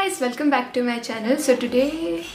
guys, welcome back to my channel. So today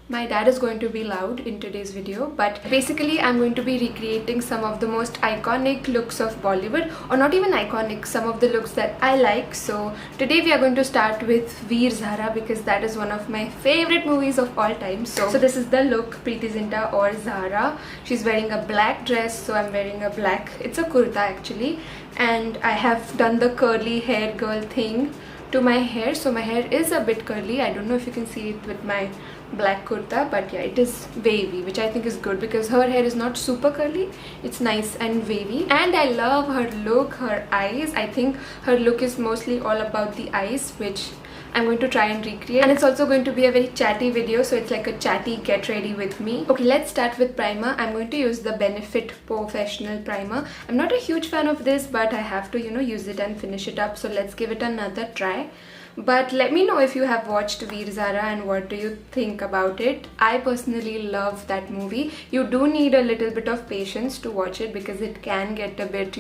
my dad is going to be loud in today's video, but basically I'm going to be recreating some of the most iconic looks of Bollywood, or not even iconic, some of the looks that I like. So today we are going to start with Veer Zaara because that is one of my favorite movies of all time. So this is the look, Preeti Zinta or Zara. She's wearing a black dress, so I'm wearing a black, it's a kurta actually, and I have done the curly hair girl thing to my hair. So my hair is a bit curly. I don't know if you can see it with my black kurta, but yeah, it is wavy, which I think is good because her hair is not super curly, it's nice and wavy. And I love her look, her eyes. I think her look is mostly all about the eyes, which I'm going to try and recreate, and it's also going to be a very chatty video, so it's like a chatty get ready with me. Okay, let's start with primer. I'm going to use the Benefit Professional primer. I'm not a huge fan of this, but I have to use it and finish it up, so let's give it another try. But let me know if you have watched Veer Zaara and what do you think about it. I personally love that movie. You do need a little bit of patience to watch it because it can get a bit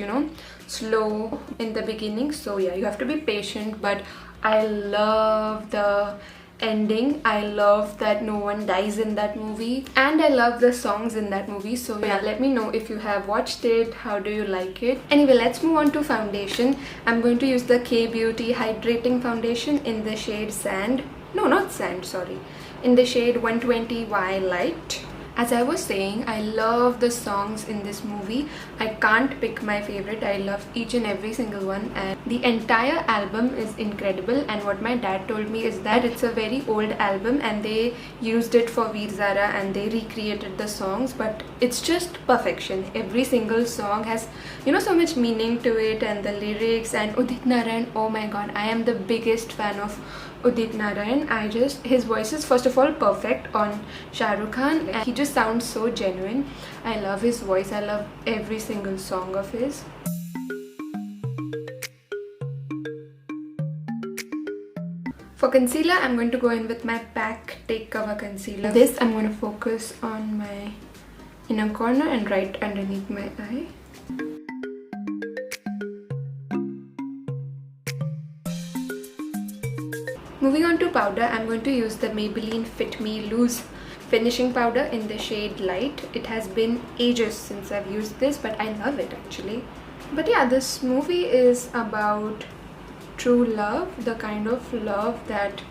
slow in the beginning, so yeah, you have to be patient. But I love the ending. I love that no one dies in that movie, and I love the songs in that movie. So yeah, let me know if you have watched it, how do you like it. Anyway, let's move on to foundation. I'm going to use the K Beauty hydrating foundation in the shade sand, no, not sand, sorry, in the shade 120Y light. As I was saying, I love the songs in this movie. I can't pick my favorite. I love each and every single one, and the entire album is incredible. And what my dad told me is that it's a very old album and they used it for Veer Zaara and they recreated the songs, but it's just perfection. Every single song has so much meaning to it, and the lyrics. And Udit Narayan, oh my god, I am the biggest fan of Udit Narayan. His voice is first of all perfect on Shah Rukh Khan, and he just sounds so genuine. I love his voice. I love every single song of his. For concealer, I'm going to go in with my PAC Take Cover Concealer. This I'm going to focus on my inner corner and right underneath my eye. Moving on to powder, I'm going to use the Maybelline Fit Me Loose finishing powder in the shade light. It has been ages since I've used this, but I love it actually. But yeah, this movie is about true love, the kind of love that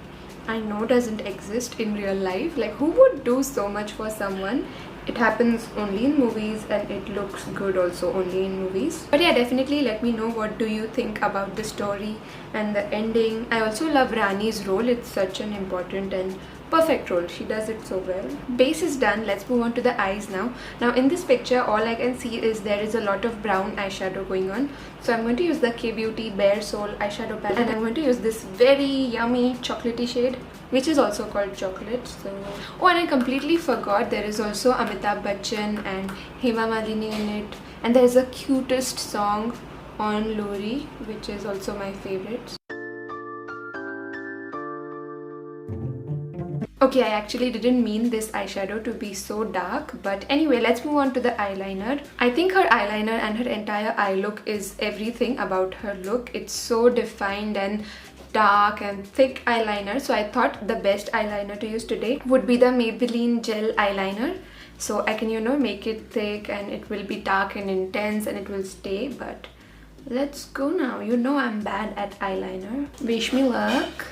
I know doesn't exist in real life. Like, who would do so much for someone? It happens only in movies, and it looks good also only in movies. But yeah, definitely let me know what do you think about the story and the ending. I also love Rani's role. It's such an important and perfect role. She does it so well. Base is done. Let's move on to the eyes now. Now in this picture, all I can see is there is a lot of brown eyeshadow going on. So I'm going to use the K Beauty Bare Soul eyeshadow palette, and I'm going to use this very yummy chocolatey shade, which is also called chocolate. So, oh, and I completely forgot there is also Amitabh Bachchan and Hema Malini in it, and there is a cutest song on Lori, which is also my favorite. Okay, I actually didn't mean this eyeshadow to be so dark, but anyway, let's move on to the eyeliner. I think her eyeliner and her entire eye look is everything about her look. It's so defined and dark and thick eyeliner, so I thought the best eyeliner to use today would be the Maybelline Gel Eyeliner. So I can make it thick and it will be dark and intense and it will stay. But let's go now. I'm bad at eyeliner. Wish me luck.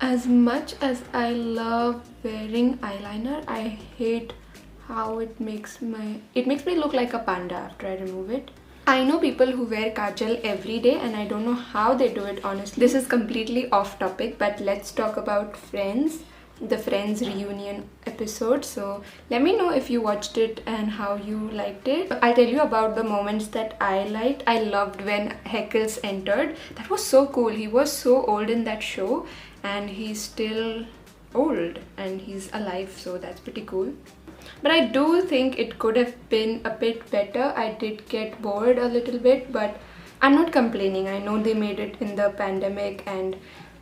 As much as I love wearing eyeliner, I hate how it makes me look like a panda after I remove it. I know people who wear Kajal every day, and I don't know how they do it, honestly. This is completely off topic, but let's talk about Friends, the Friends reunion episode. So let me know if you watched it and how you liked it. I'll tell you about the moments that I liked. I loved when Heckles entered. That was so cool. He was so old in that show, and he's still old and he's alive, so that's pretty cool. But I do think it could have been a bit better. I did get bored a little bit, but I'm not complaining. I know they made it in the pandemic and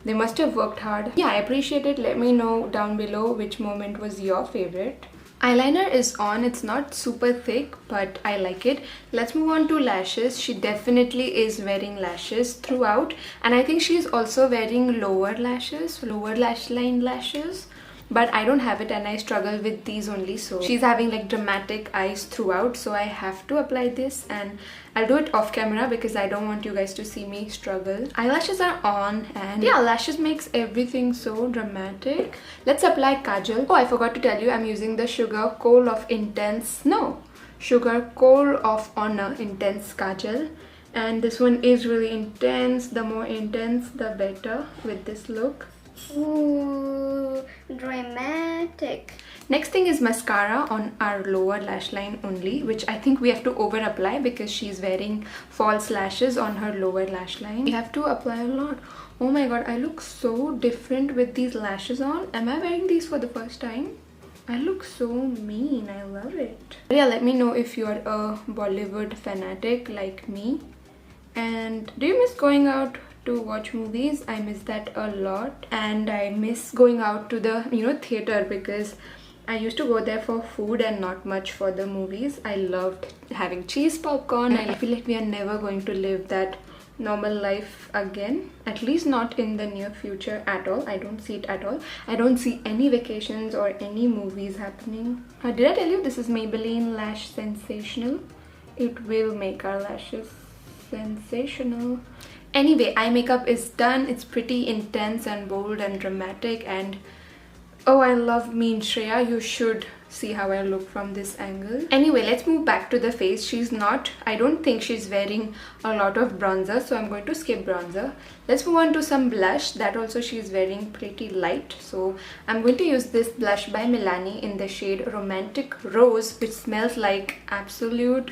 they must have worked hard. Yeah, I appreciate it. Let me know down below which moment was your favorite. Eyeliner is on. It's not super thick, but I like it. Let's move on to lashes. She definitely is wearing lashes throughout, and I think she's also wearing lower lashes, lower lash line lashes, but I don't have it and I struggle with these only. So she's having like dramatic eyes throughout, so I have to apply this, and I'll do it off camera because I don't want you guys to see me struggle. Eyelashes are on, and yeah, lashes makes everything so dramatic. Let's apply Kajal. Oh, I forgot to tell you, I'm using the Sugar Coal of Honor Intense Kajal, and this one is really intense. The more intense the better with this look. Ooh, dramatic. Next thing is mascara on our lower lash line only, which I think we have to over apply because she's wearing false lashes on her lower lash line. We have to apply a lot. Oh my god, I look so different with these lashes on. Am I wearing these for the first time? I look so mean. I love it. Yeah, let me know if you're a Bollywood fanatic like me. And do you miss going out to watch movies? I miss that a lot, and I miss going out to the theater because I used to go there for food and not much for the movies. I loved having cheese popcorn. I feel like we are never going to live that normal life again, at least not in the near future at all. I don't see it at all. I don't see any vacations or any movies happening. Did I tell you this is Maybelline Lash Sensational? It will make our lashes sensational. Anyway, eye makeup is done. It's pretty intense and bold and dramatic, and oh, I love me in Shreya. You should see how I look from this angle. Anyway, let's move back to the face. I don't think she's wearing a lot of bronzer, so I'm going to skip bronzer. Let's move on to some blush. That also she's wearing pretty light, so I'm going to use this blush by Milani in the shade Romantic Rose, which smells like absolute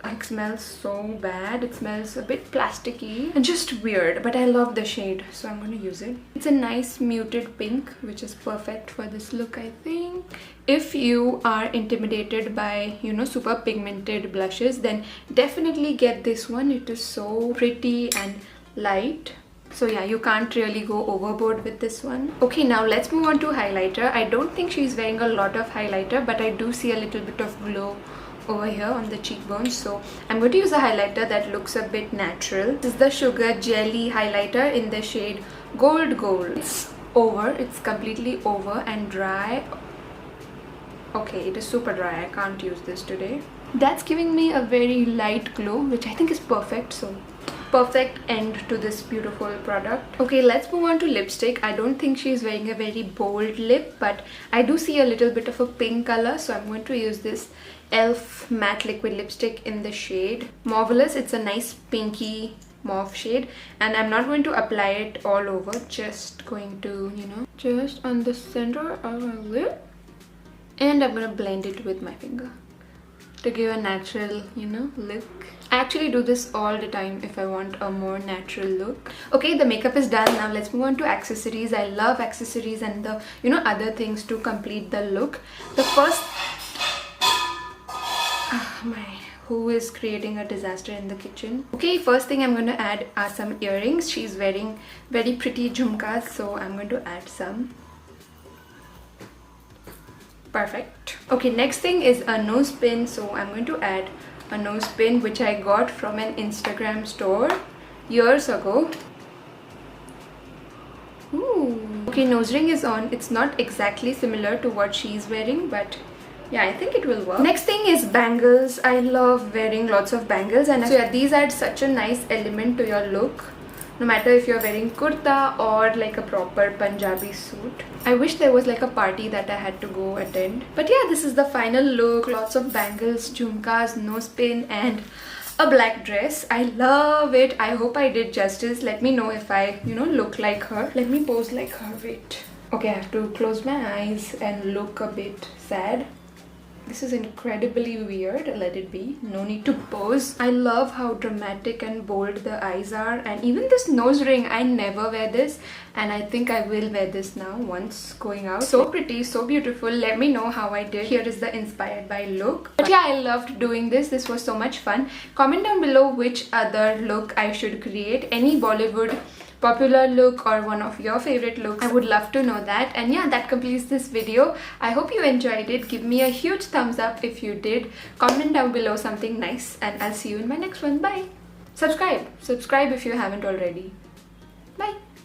it smells so bad. It smells a bit plasticky and just weird, but I love the shade, so I'm going to use it. It's a nice muted pink, which is perfect for this look, I think. If you are intimidated by super pigmented blushes, then definitely get this one. It is so pretty and light. So yeah, you can't really go overboard with this one. Okay, now let's move on to highlighter. I don't think she's wearing a lot of highlighter, but I do see a little bit of glow over here on the cheekbones, so I'm going to use a highlighter that looks a bit natural. This is the Sugar Jelly highlighter in the shade Gold. It's completely over and dry. Okay, it is super dry. I can't use this today. That's giving me a very light glow, which I think is perfect. So perfect end to this beautiful product. Okay, let's move on to lipstick. I don't think she's wearing a very bold lip, but I do see a little bit of a pink color, so I'm going to use this e.l.f. matte liquid lipstick in the shade Marvelous. It's a nice pinky mauve shade, and I'm not going to apply it all over, just going to just on the center of my lip, and I'm gonna blend it with my finger to give a natural look. I actually do this all the time if I want a more natural look. Okay, the makeup is done. Now let's move on to accessories. I love accessories and the other things to complete the look. The first who is creating a disaster in the kitchen. Okay, first thing I'm going to add are some earrings. She's wearing very pretty jhumkas, so I'm going to add some. Perfect. Okay, next thing is a nose pin, so I'm going to add a nose pin which I got from an Instagram store years ago. Ooh. Okay, nose ring is on. It's not exactly similar to what she's wearing, but yeah, I think it will work. Next thing is bangles. I love wearing lots of bangles, and so yeah, these add such a nice element to your look, no matter if you're wearing kurta or like a proper Punjabi suit. I wish there was like a party that I had to go attend. But yeah, this is the final look. Lots of bangles, jhumkas, nose pin, and a black dress. I love it. I hope I did justice. Let me know if I look like her. Let me pose like her. Wait. Okay, I have to close my eyes and look a bit sad. This is incredibly weird. Let it be. No need to pose. I love how dramatic and bold the eyes are, and even this nose ring, I never wear this, and I think I will wear this now once going out. So pretty, so beautiful. Let me know how I did. Here is the inspired by look. But yeah, I loved doing this. This was so much fun. Comment down below which other look I should create. Any Bollywood popular look or one of your favorite looks. I would love to know that. And yeah, that completes this video. I hope you enjoyed it. Give me a huge thumbs up if you did. Comment down below something nice, and I'll see you in my next one. Bye. Subscribe if you haven't already.